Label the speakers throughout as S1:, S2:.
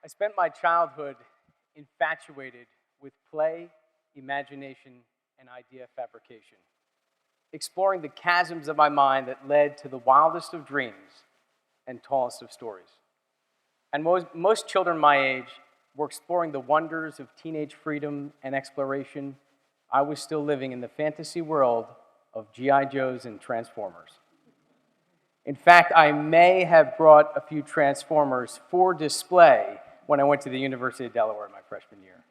S1: I spent my childhood infatuated with play, imagination, and idea fabrication, exploring the chasms of my mind that led to the wildest of dreams and tallest of stories. And most children my age were exploring the wonders of teenage freedom and exploration. I was still living in the fantasy world of G.I. Joes and Transformers. In fact, I may have brought a few Transformers for display when I went to the University of Delaware my freshman year.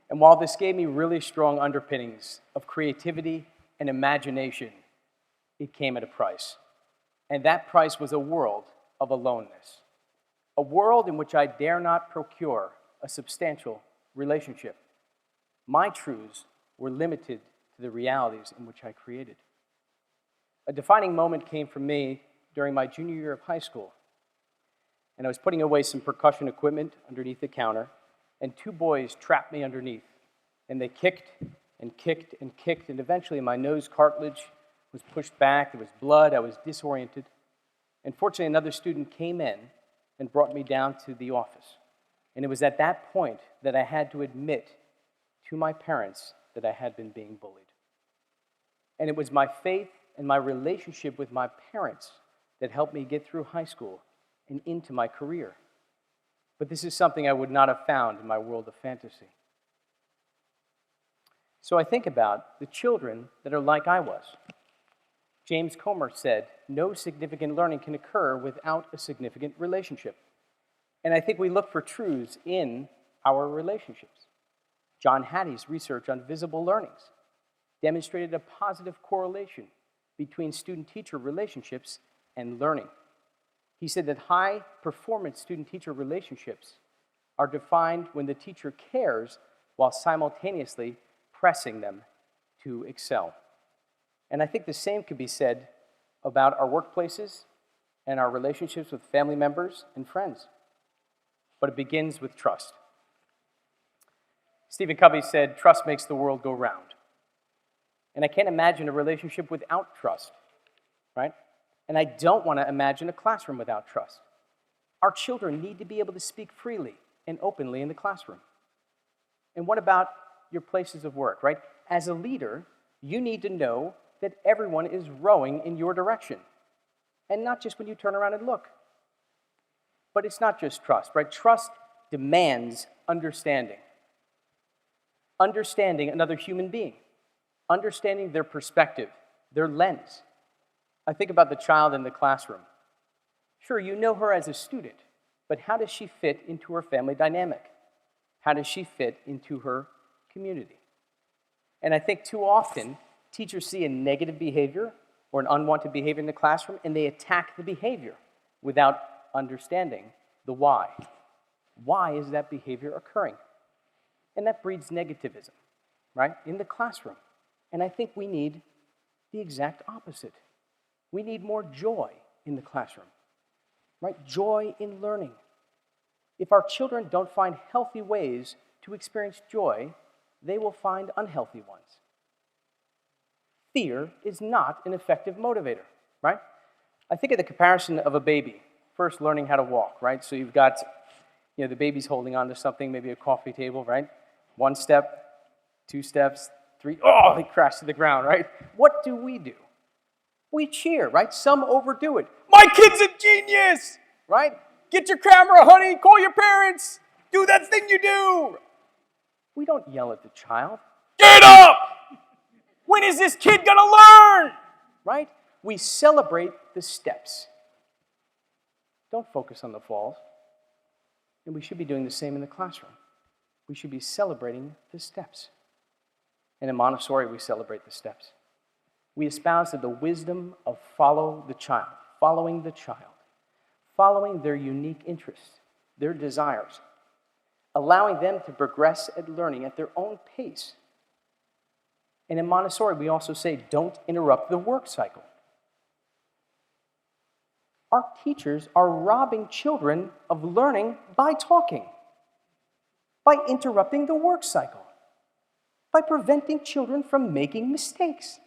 S1: And while this gave me really strong underpinnings of creativity and imagination, it came at a price. And that price was a world of aloneness. A world in which I dare not procure a substantial relationship. My truths were limited to the realities in which I created. A defining moment came for me during my junior year of high school. And I was putting away some percussion equipment underneath the counter, and two boys trapped me underneath. And they kicked and kicked and kicked, and eventually my nose cartilage was pushed back, there was blood, I was disoriented. And fortunately, another student came in and brought me down to the office. And it was at that point that I had to admit to my parents that I had been being bullied. And it was my faith and my relationship with my parents that helped me get through high school and into my career. But this is something I would not have found in my world of fantasy. So I think about the children that are like I was. James Comer said, "No significant learning can occur without a significant relationship." And I think we look for truths in our relationships. John Hattie's research on visible learnings demonstrated a positive correlation between student-teacher relationships and learning. He said that high-performance student-teacher relationships are defined when the teacher cares while simultaneously pressing them to excel. And I think the same could be said about our workplaces and our relationships with family members and friends. But it begins with trust. Stephen Covey said, "Trust makes the world go round." And I can't imagine a relationship without trust, right? And I don't want to imagine a classroom without trust. Our children need to be able to speak freely and openly in the classroom. And what about your places of work, right? As a leader, you need to know that everyone is rowing in your direction. And not just when you turn around and look. But it's not just trust, right? Trust demands understanding. Understanding another human being. Understanding their perspective, their lens. I think about the child in the classroom. Sure, you know her as a student, but how does she fit into her family dynamic? How does she fit into her community? And I think too often, teachers see a negative behavior or an unwanted behavior in the classroom, and they attack the behavior without understanding the why. Why is that behavior occurring? And that breeds negativism, right, in the classroom. And I think we need the exact opposite. We need more joy in the classroom, right? Joy in learning. If our children don't find healthy ways to experience joy, they will find unhealthy ones. Fear is not an effective motivator, right? I think of the comparison of a baby first learning how to walk, right? So you've got, the baby's holding on to something, maybe a coffee table, right? 1 step, 2 steps, 3, they crash to the ground, right? What do? We cheer, right? Some overdo it. My kid's a genius, right? Get your camera, honey, call your parents, do that thing you do. We don't yell at the child. Get up! When is this kid gonna learn? Right? We celebrate the steps. Don't focus on the falls. And we should be doing the same in the classroom. We should be celebrating the steps. And in Montessori, we celebrate the steps. We espouse the wisdom of following the child, following their unique interests, their desires, allowing them to progress at learning at their own pace. And in Montessori, we also say, don't interrupt the work cycle. Our teachers are robbing children of learning by talking, by interrupting the work cycle, by preventing children from making mistakes.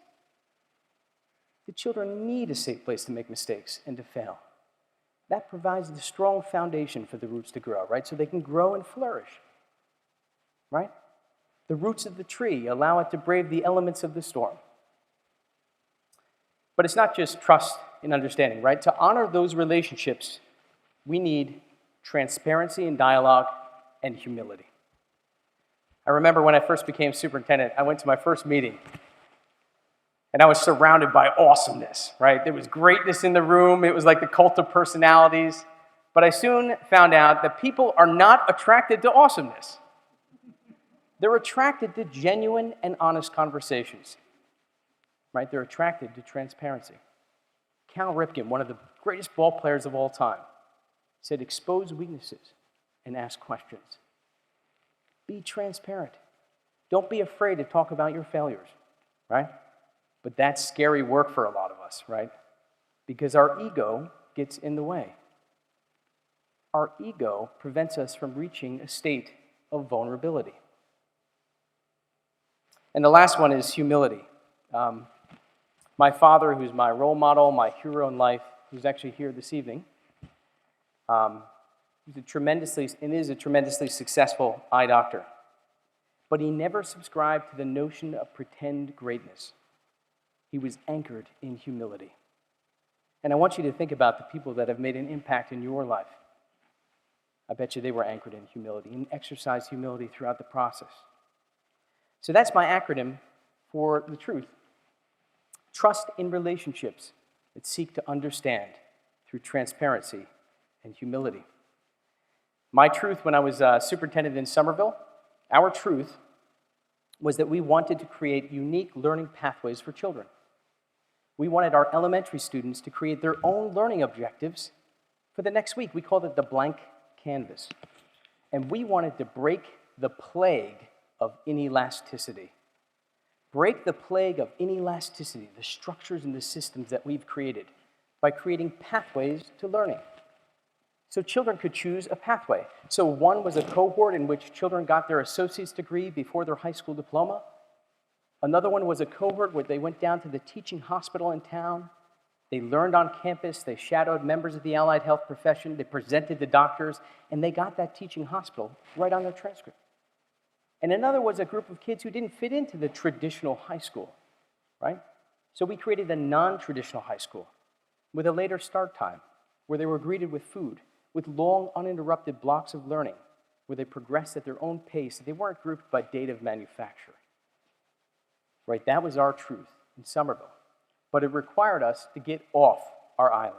S1: The children need a safe place to make mistakes and to fail. that provides the strong foundation for the roots to grow, right? So they can grow and flourish, right? The roots of the tree allow it to brave the elements of the storm. But it's not just trust and understanding, right? To honor those relationships, we need transparency and dialogue and humility. I remember when I first became superintendent, I went to my first meeting, and I was surrounded by awesomeness, right? There was greatness in the room. It was like the cult of personalities. But I soon found out that people are not attracted to awesomeness. They're attracted to genuine and honest conversations, right? They're attracted to transparency. Cal Ripken, one of the greatest ball players of all time, said, expose weaknesses and ask questions. Be transparent. Don't be afraid to talk about your failures, right? But that's scary work for a lot of us, right? Because our ego gets in the way. Our ego prevents us from reaching a state of vulnerability. And the last one is humility. My father, who's my role model, my hero in life, who's actually here this evening, is a tremendously successful eye doctor. But he never subscribed to the notion of pretend greatness. He was anchored in humility. And I want you to think about the people that have made an impact in your life. I bet you they were anchored in humility and exercised humility throughout the process. So that's my acronym for the truth. Trust in relationships that seek to understand through transparency and humility. My truth when I was superintendent in Somerville, our truth was that we wanted to create unique learning pathways for children. We wanted our elementary students to create their own learning objectives for the next week. We called it the blank canvas. And we wanted to break the plague of inelasticity. Break the plague of inelasticity, the structures and the systems that we've created, by creating pathways to learning. So children could choose a pathway. So one was a cohort in which children got their associate's degree before their high school diploma. Another one was a cohort where they went down to the teaching hospital in town. They learned on campus. They shadowed members of the allied health profession. They presented to doctors, and they got that teaching hospital right on their transcript. And another was a group of kids who didn't fit into the traditional high school, right? So we created a non-traditional high school with a later start time, where they were greeted with food, with long, uninterrupted blocks of learning, where they progressed at their own pace. They weren't grouped by date of manufacture. Right? That was our truth in Somerville. But it required us to get off our island.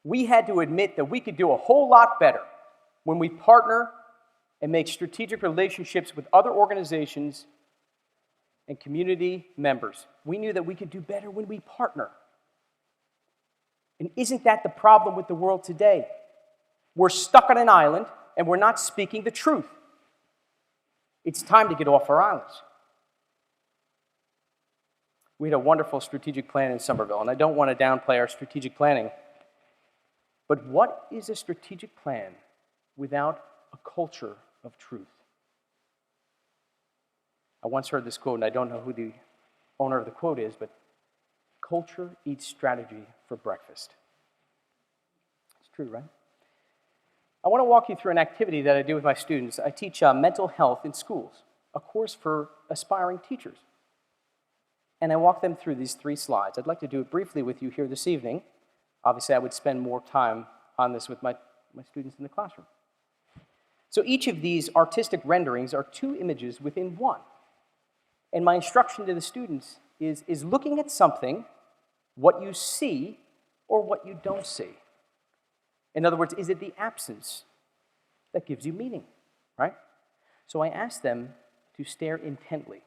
S1: We had to admit that we could do a whole lot better when we partner and make strategic relationships with other organizations and community members. We knew that we could do better when we partner. And isn't that the problem with the world today? We're stuck on an island and we're not speaking the truth. It's time to get off our islands. We had a wonderful strategic plan in Somerville, and I don't want to downplay our strategic planning. But what is a strategic plan without a culture of truth? I once heard this quote, and I don't know who the owner of the quote is, but culture eats strategy for breakfast. It's true, right? I want to walk you through an activity that I do with my students. I teach mental health in schools, a course for aspiring teachers. And I walk them through these 3 slides. I'd like to do it briefly with you here this evening. Obviously, I would spend more time on this with my students in the classroom. So each of these artistic renderings are 2 images within one. And my instruction to the students is looking at something, what you see or what you don't see. In other words, is it the absence that gives you meaning, right? So I ask them to stare intently.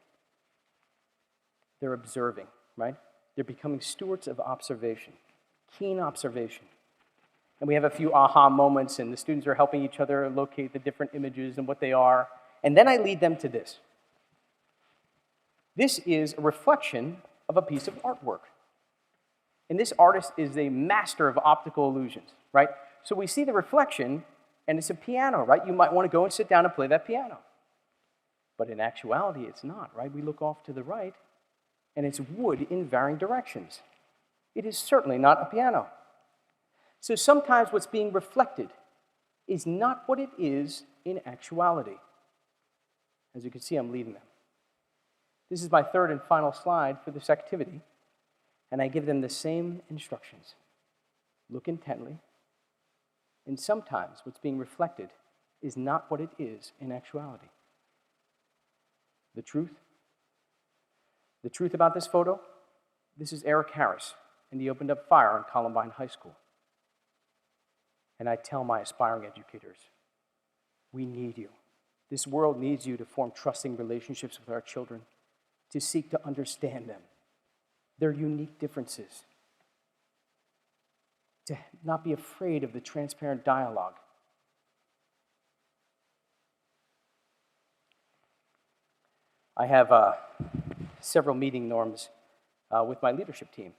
S1: They're observing, right? They're becoming stewards of observation, keen observation. And we have a few aha moments, and the students are helping each other locate the different images and what they are. And then I lead them to this. This is a reflection of a piece of artwork. And this artist is a master of optical illusions, right? So we see the reflection, and it's a piano, right? You might want to go and sit down and play that piano. But in actuality, it's not, right? We look off to the right, and it's wood in varying directions. It is certainly not a piano. So sometimes what's being reflected is not what it is in actuality. As you can see, I'm leading them. This is my third and final slide for this activity, and I give them the same instructions. Look intently, and sometimes what's being reflected is not what it is in actuality. The truth about this photo, this is Eric Harris, and he opened up fire on Columbine High School. And I tell my aspiring educators, we need you. This world needs you to form trusting relationships with our children, to seek to understand them, their unique differences, to not be afraid of the transparent dialogue. I have several meeting norms with my leadership team,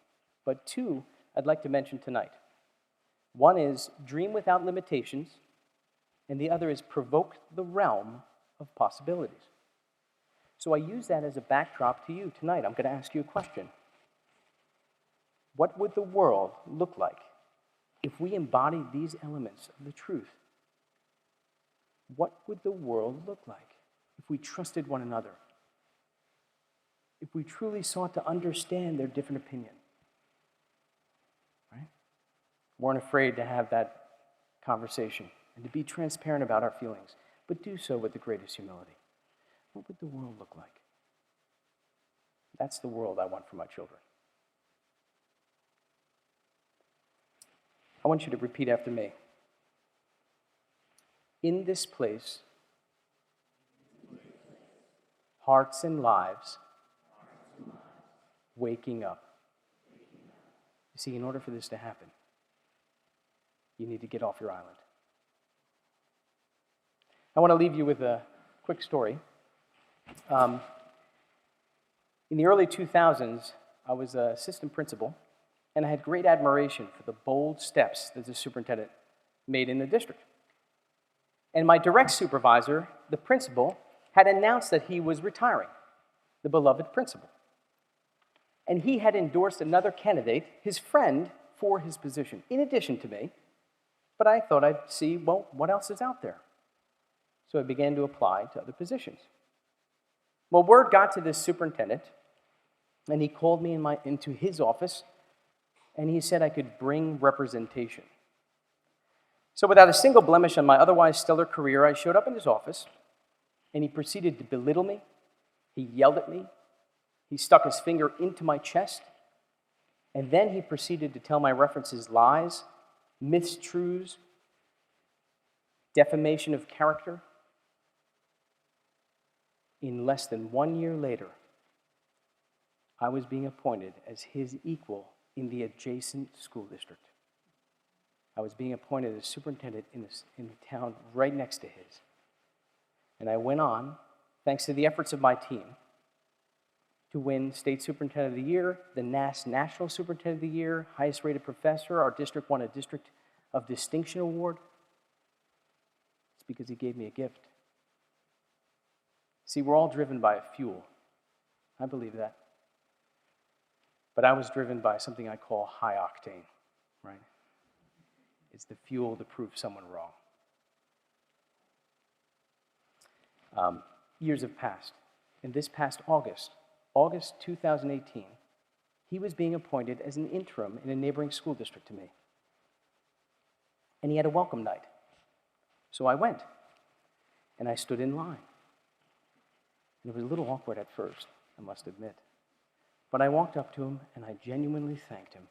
S1: but two I'd like to mention tonight. One is dream without limitations, and the other is provoke the realm of possibilities. So I use that as a backdrop to you tonight. I'm going to ask you a question. What would the world look like if we embodied these elements of the truth? What would the world look like if we trusted one another? If we truly sought to understand their different opinion? Right? Weren't afraid to have that conversation and to be transparent about our feelings, but do so with the greatest humility. What would the world look like? That's the world I want for my children. I want you to repeat after me. In this place, hearts and lives waking up. You see, in order for this to happen, you need to get off your island. I want to leave you with a quick story. In the early 2000s, I was an assistant principal, and I had great admiration for the bold steps that the superintendent made in the district. And my direct supervisor, the principal, had announced that he was retiring, the beloved principal. And he had endorsed another candidate, his friend, for his position, in addition to me. But I thought I'd see, well, what else is out there? So I began to apply to other positions. Well, word got to this superintendent, and he called me into his office, and he said I could bring representation. So without a single blemish on my otherwise stellar career, I showed up in his office, and he proceeded to belittle me. He yelled at me. He stuck his finger into my chest, and then he proceeded to tell my references lies, mistruths, defamation of character. In less than 1 year later, I was being appointed as his equal in the adjacent school district. I was being appointed as superintendent in the town right next to his. And I went on, thanks to the efforts of my team, to win State Superintendent of the Year, the NASS National Superintendent of the Year, highest rated professor. Our district won a District of Distinction Award. It's because he gave me a gift. See, we're all driven by a fuel. I believe that. But I was driven by something I call high octane, right? It's the fuel to prove someone wrong. Years have passed. And this past August 2018, he was being appointed as an interim in a neighboring school district to me. And he had a welcome night. So I went, and I stood in line. And it was a little awkward at first, I must admit. But I walked up to him, and I genuinely thanked him.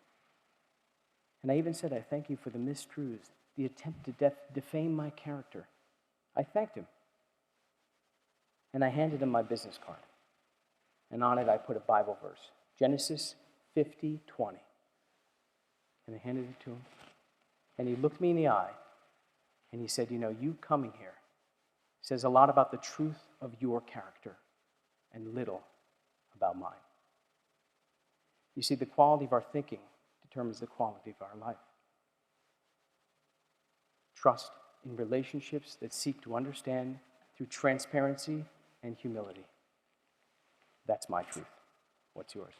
S1: And I even said, I thank you for the mistruths, the attempt to defame my character. I thanked him. And I handed him my business card. And on it, I put a Bible verse, Genesis 50:20. And I handed it to him. And he looked me in the eye, and he said, you know, you coming here says a lot about the truth of your character and little about mine. You see, the quality of our thinking determines the quality of our life. Trust in relationships that seek to understand through transparency and humility. That's my truth. What's yours?